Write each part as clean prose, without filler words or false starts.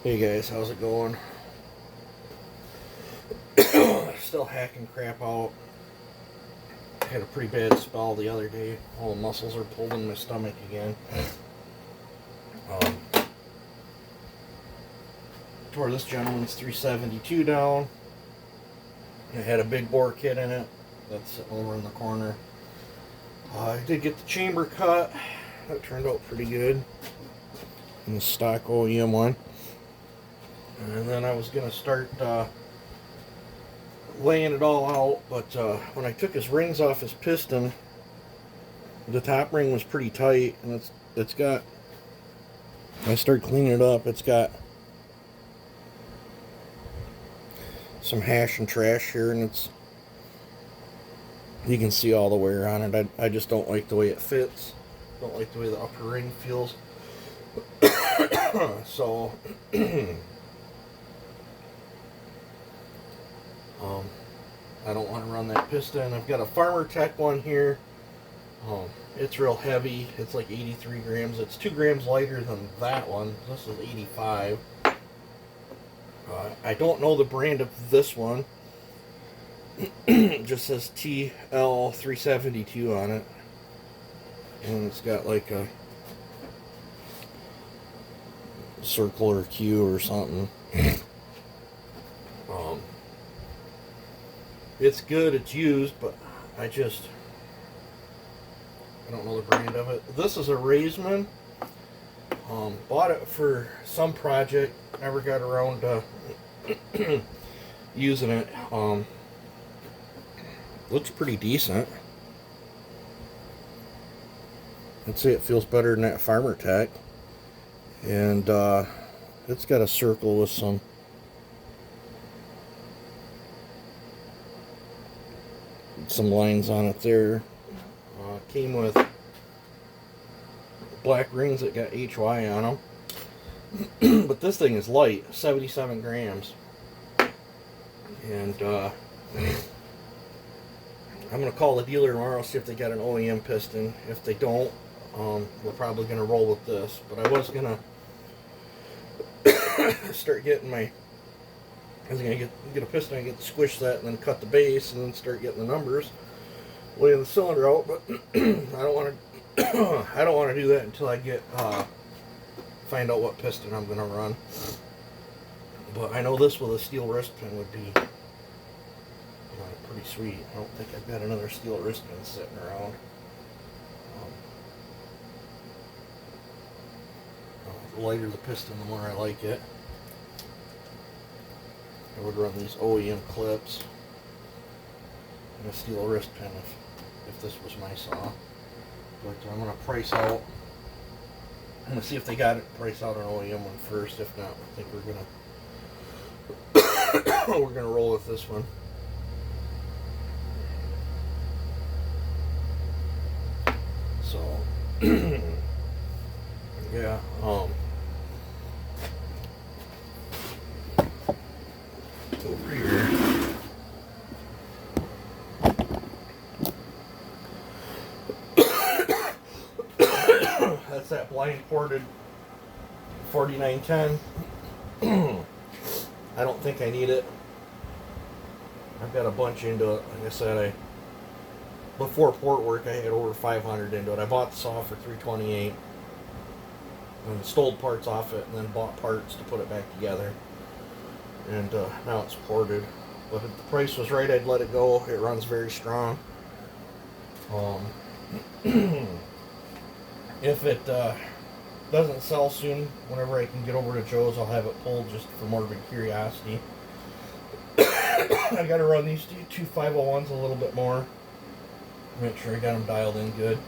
Hey guys, how's it going? Still hacking crap out. Had a pretty bad spell the other day. All the muscles are pulled in my stomach again. Tore this gentleman's 372 down. It had a big bore kit in it. That's sitting over in the corner. I did get the chamber cut. That turned out pretty good. In the stock OEM one. And then I was going to start laying it all out, but when I took his rings off his piston, the top ring was pretty tight, and it's got, I started cleaning it up, it's got some hash and trash here, and you can see all the wear on it. I just don't like the way it fits. Don't like the way the upper ring feels. So I don't want to run that piston. I've got a Farmer Tech one here. It's real heavy. It's like 83 grams. It's 2 grams lighter than that one. This is 85. I don't know the brand of this one. It just says TL372 on it. And it's got like a circular Q or something. It's good, it's used, but I don't know the brand of it. This is a Raisman. Bought it for some project, never got around to using it. Looks pretty decent. I'd say it feels better than that Farmer Tech. And it's got a circle with some lines on it there. Came with black rings that got HY on them. But this thing is light, 77 grams. And I'm going to call the dealer tomorrow, see if they got an OEM piston. If they don't, we're probably going to roll with this. But I was going to start getting I was going to get a piston, I get the squish set, and then cut the base, and then start getting the numbers, laying the cylinder out. But I don't want to do that until I find out what piston I'm going to run. But I know this with a steel wrist pin would be pretty sweet. I don't think I've got another steel wrist pin sitting around. The lighter the piston, the more I like it. I would run these OEM clips and a steel wrist pin if this was my saw. But I'm going to price out. I'm going to see if they got it. Price out an OEM one first. If not, I think we're gonna roll with this one. So yeah. Over here. That's that blind ported 4910. I don't think I need it. I've got a bunch into it. Like I said, before port work I had over 500 into it. I bought the saw for $328 and stole parts off it, and then bought parts to put it back together. And now it's ported. But if the price was right, I'd let it go. It runs very strong. If it doesn't sell soon, whenever I can get over to Joe's, I'll have it pulled just for morbid curiosity. I got to run these two 501s a little bit more. Make sure I got them dialed in good.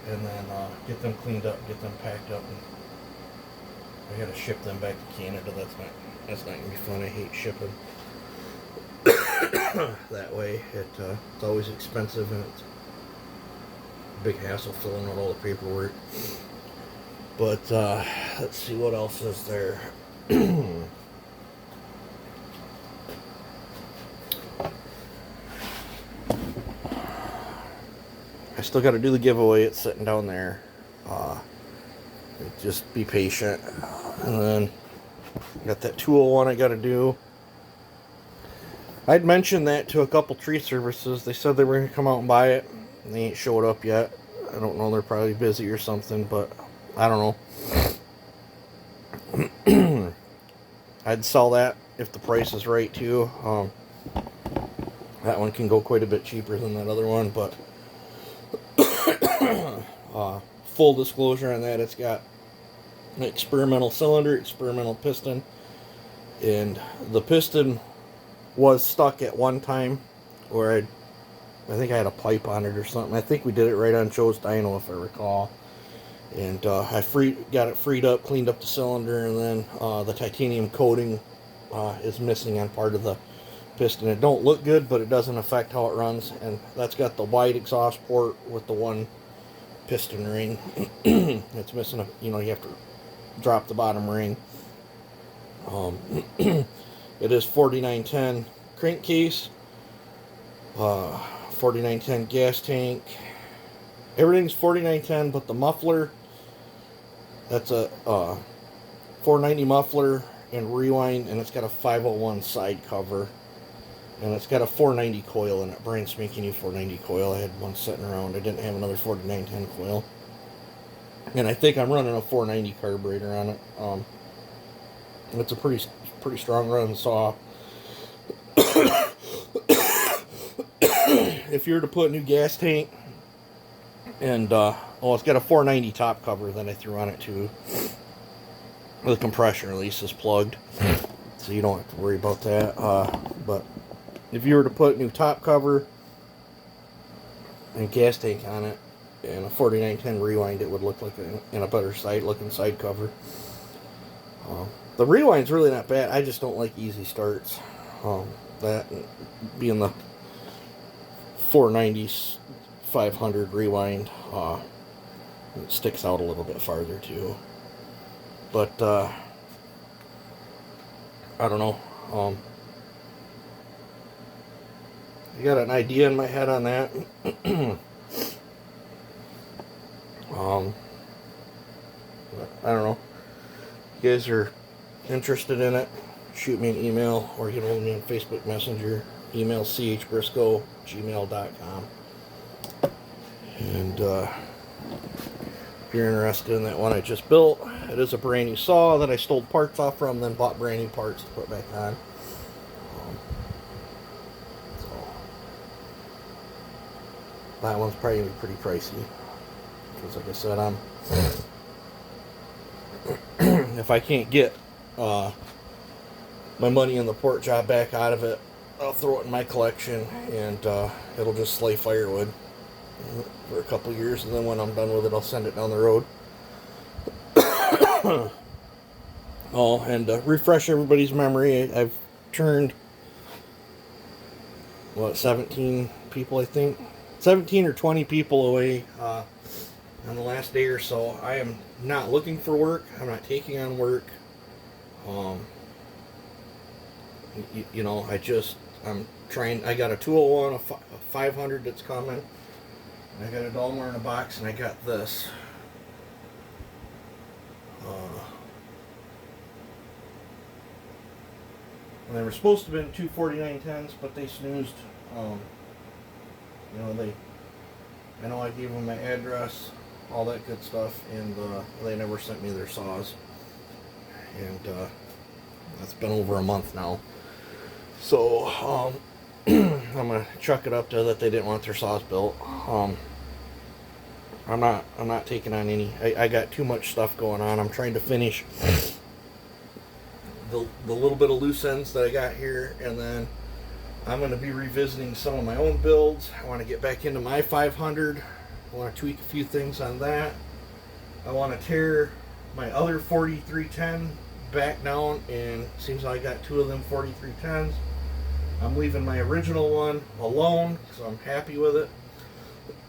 And then get them cleaned up, get them packed up. And I got to ship them back to Canada. That's not going to be fun. I hate shipping that way. It's always expensive, and it's a big hassle filling out all the paperwork. But let's see what else is there. I still got to do the giveaway. It's sitting down there. Just be patient. And then Got that 201 I got to do. I'd mentioned that to a couple tree services. They said they were going to come out and buy it. And they ain't showed up yet. I don't know. They're probably busy or something, but I don't know. I'd sell that if the price is right too. That one can go quite a bit cheaper than that other one, but full disclosure on that, it's got an experimental cylinder, experimental piston, and the piston was stuck at one time where I think I had a pipe on it or something. I think we did it right on Joe's dyno if I recall. And I got it freed up, cleaned up the cylinder, and then the titanium coating is missing on part of the piston. It don't look good, but it doesn't affect how it runs. And that's got the wide exhaust port with the one piston ring. It's missing you have to drop the bottom ring. It is 4910 crankcase, 4910 gas tank. Everything's 4910, but the muffler, that's a 490 muffler and rewind, and it's got a 501 side cover, and it's got a 490 coil in it. Brian's making you 490 coil. I had one sitting around. I didn't have another 4910 coil, and I think I'm running a 490 carburetor on it. It's a pretty strong run saw. If you were to put a new gas tank, and it's got a 490 top cover that I threw on it too. The compression release is plugged, so you don't have to worry about that. But if you were to put a new top cover and gas tank on it and a 4910 rewind, it would look like a better looking side cover. The rewind's really not bad. I just don't like easy starts. That being the 490 500 rewind, it sticks out a little bit farther too. But I don't know. I got an idea in my head on that. I don't know. If you guys are interested in it, shoot me an email or get hold of me on Facebook Messenger. Email chbriscoe@gmail.com. And if you're interested in that one I just built, it is a brand new saw that I stole parts off from, then bought brand new parts to put back on. So that one's probably going to be pretty pricey, because like I said, if I can't get my money in the port job back out of it, I'll throw it in my collection, and it'll just slay firewood for a couple years, and then when I'm done with it, I'll send it down the road. And refresh everybody's memory, I've turned 17 people, I think 17 or 20 people away on the last day or so. I am not looking for work. I'm not taking on work. I'm trying. I got a 201, a 500 that's coming. I got a Dalmar in a box, and I got this. And they were supposed to have been two 4910s, but they snoozed. I know I gave them my address, all that good stuff, and they never sent me their saws. And that's been over a month now. So I'm gonna chuck it up to that they didn't want their saws built. I'm not taking on any. I got too much stuff going on. I'm trying to finish the little bit of loose ends that I got here, and then I'm going to be revisiting some of my own builds. I want to get back into my 500. I want to tweak a few things on that. I want to tear my other 4310 back down, and it seems like I got two of them 4310s. I'm leaving my original one alone, so I'm happy with it.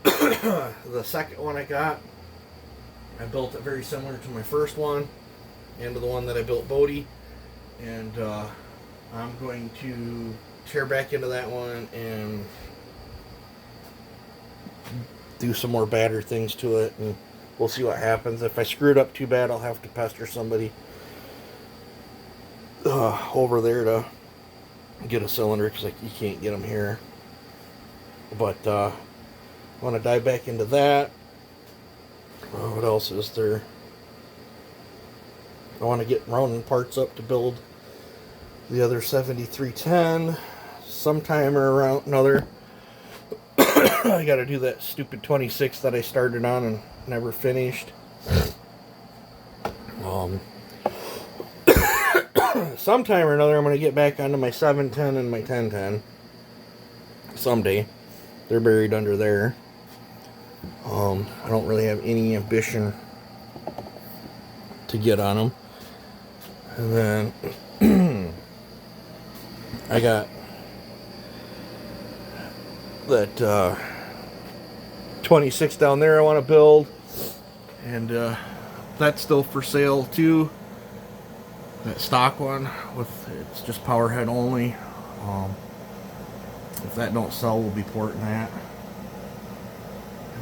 The second one I got, I built it very similar to my first one and to the one that I built Bodie, and I'm going to tear back into that one and do some more batter things to it, and we'll see what happens. If I screw it up too bad, I'll have to pester somebody over there to get a cylinder because you can't get them here. But I want to dive back into that. What else is there? I want to get rounding parts up to build the other 7310 sometime or around another. I got to do that stupid 26 that I started on and never finished. Sometime or another I'm going to get back onto my 710 and my 1010 someday. They're buried under there. I don't really have any ambition to get on them. And then I got that 26 down there I want to build, and that's still for sale too. That stock one it's just power head only. If that don't sell, we'll be porting that.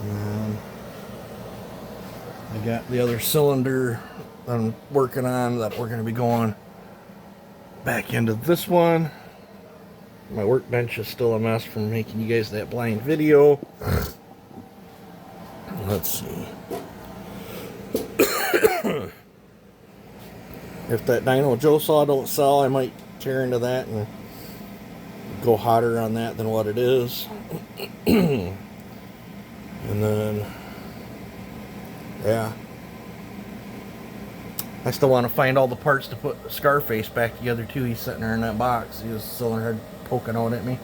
And then I got the other cylinder I'm working on that we're going to be going back into this one. My workbench is still a mess from making you guys that blind video. Let's see. If that Dyno Joe saw don't sell, I might tear into that and go hotter on that than what it is. And then, yeah. I still want to find all the parts to put Scarface back together too. He's sitting there in that box. He was cylinder head poking out at me.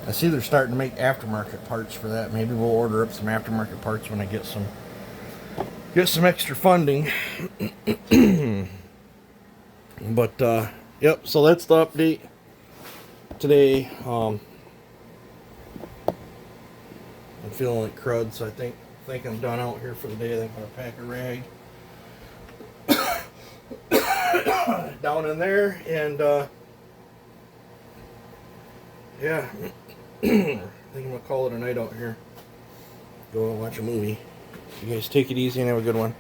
I see they're starting to make aftermarket parts for that. Maybe we'll order up some aftermarket parts when I get some extra funding. But yep, so that's the update today. I'm feeling like crud, so I think I'm done out here for the day. I think I'm gonna pack a rag down in there, and yeah, I think I'm gonna call it a night out here. Go and watch a movie. You guys take it easy and have a good one.